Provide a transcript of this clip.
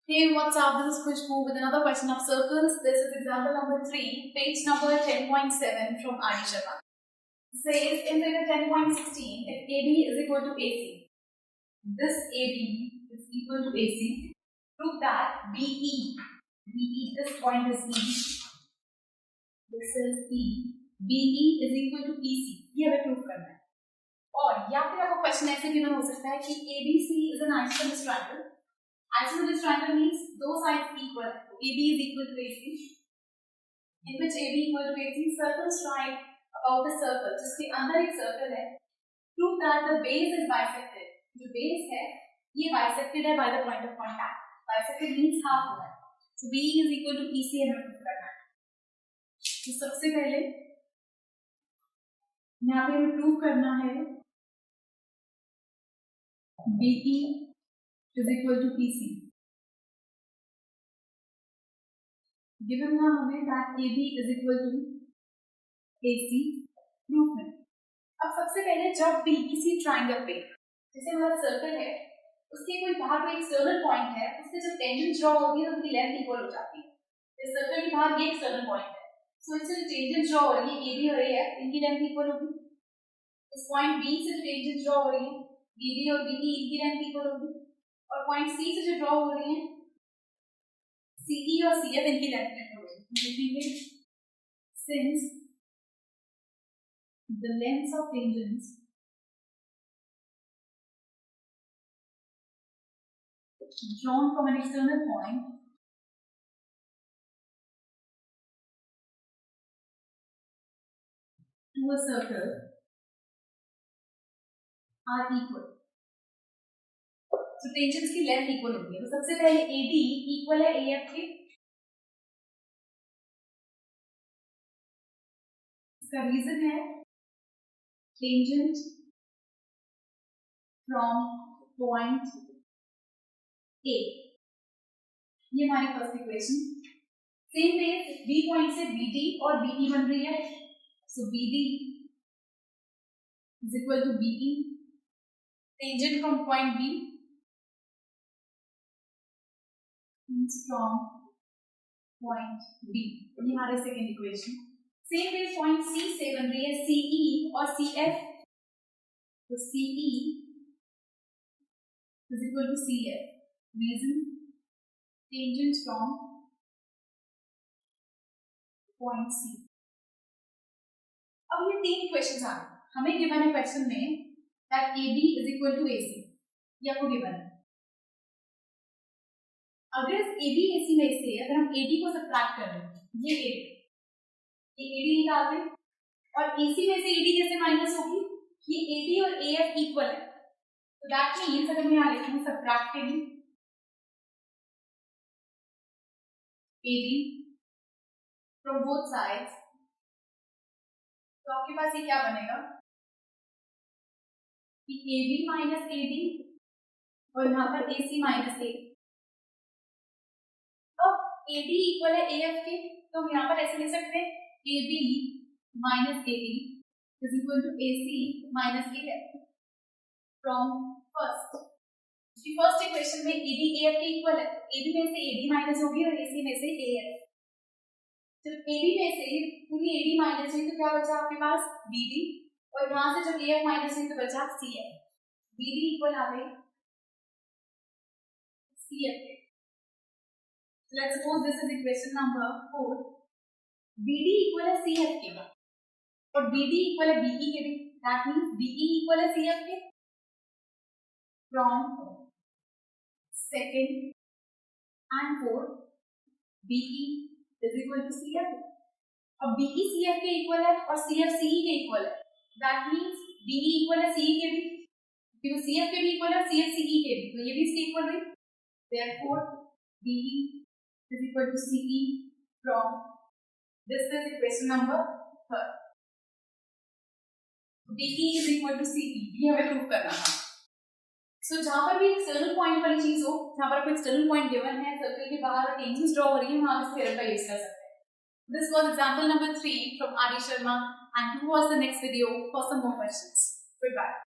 Hey, what's up? This is Khushbu with another question of circles. This is example number 3, page number 10.7 from Adi Sharma. It says in figure 10.16, if AB is equal to AC, this AB is equal to AC, prove that BE, this point is E, this is E, BE is equal to EC. ये हमें prove करना है. और या फिर आपको question ऐसे given हो सकता है कि ABC is an isosceles triangle. Isosceles triangle means दो sides equal. AB is equal to AC, in which AB equal to AC. Circles right about the circle, जिसके अंदर एक circle है. Prove that the base is bisected. जो base है, ये bisected है by the point of contact. Bisected means half हो रहा है. So BE is equal to EC हमें prove करना है. तो सबसे पहले यहाँ पे हमें prove करना है BE is equal to EC. Given now हमें that AB is equal to AC, proof है. अब सबसे पहले जब भी किसी ट्राइंगल पे, जैसे हमारा सर्कल है, उसके कोई बाहर कोई एक्सटर्नल पॉइंट है, उससे जब टेंजेंट ड्रॉ होगी तो उसकी लेंथ इक्वल हो जाती है. इस सर्कल के बाहर ये एक्सटर्नल पॉइंट है, सो इससे टेंजेंट ड्रॉ हो रही है AB और AF, इनकी लेंथ इक्वल होगी. इस पॉइंट B से जो टेंजेंट ड्रॉ हो रही है BB और BE, इनकी लेंथ इक्वल होगी. और पॉइंट C से जो ड्रॉ हो रही है CE और CF, इनकी लेंथ इक्वल होगी. देखेंगे since the lengths of tangents drawn from an external point to a circle are equal. So tangents की length equal होती है. तो सबसे पहले AD equal है AF के. इसका रीजन है tangent from point A. ये हमारी first equation. Same way B point से BD और BE बन रही है. So BD is equal to BE. Tangent from point B means from point B. ये हमारा second equation. Same way point C से बन रही है CE और CF. तो CE is equal to CF. Reason tangent from point C. अब ये तीन इक्वेशंस आ गए. हमें गिवन है क्वेश्चन में that AB is equal to AC. ये आपको गिवन है. अगर इस AB AC में से अगर हम AD को सब्ट्रैक्ट कर दें, ये AD निकाल दें, और AC में से AD कैसे माइनस होगी? ये AD और AF इक्वल है. तो दैट मींस अगर मैं यहाँ लिखूं subtracting AD from both sides, तो आपके पास ये क्या बनेगा कि AB माइनस AD और यहाँ पर AC माइनस AD. अब AD इक्वल है AF के, तो हम यहाँ पर ऐसे लिख सकते हैं AB minus AD is equal to AC minus AF. From first equation में AD AF के इक्वल है, AB में से AD माइनस होगी और AC में से AF. जब AB में से पूरी AD माइनस हुई तो क्या बचा आपके पास BD, और यहाँ से जब AF माइनस हुई तो बचा CF. BD इक्वल आ गई CF के. Let's suppose this is equation number 4. BD equal है CF के और BD इक्वल है BE के भी. That means BE इक्वल है CF के. From second and fourth, BE is equal to CF. अब BE CF के इक्वल है और CF CE के इक्वल है. That means BE इक्वल है CE के भी, क्योंकि CF के भी इक्वल है CF CE के भी, तो ये भी इसके इक्वल है. Therefore BE is equal to CE from this is equation number 3. BE is equal to CE, ये हमें प्रूव करना है. So जहाँ पर भी एक्सटर्नल पॉइंट वाली चीज हो, जहाँ पर कोई एक्सटर्नल पॉइंट गिवन है, सर्कल के बाहर टेंजेंट्स ड्रॉ हो रही है, वहाँ इस थ्योरम का यूज कर सकते हैं. This was example number 3 from Adi Sharma, and who was the next video for some more questions. Goodbye.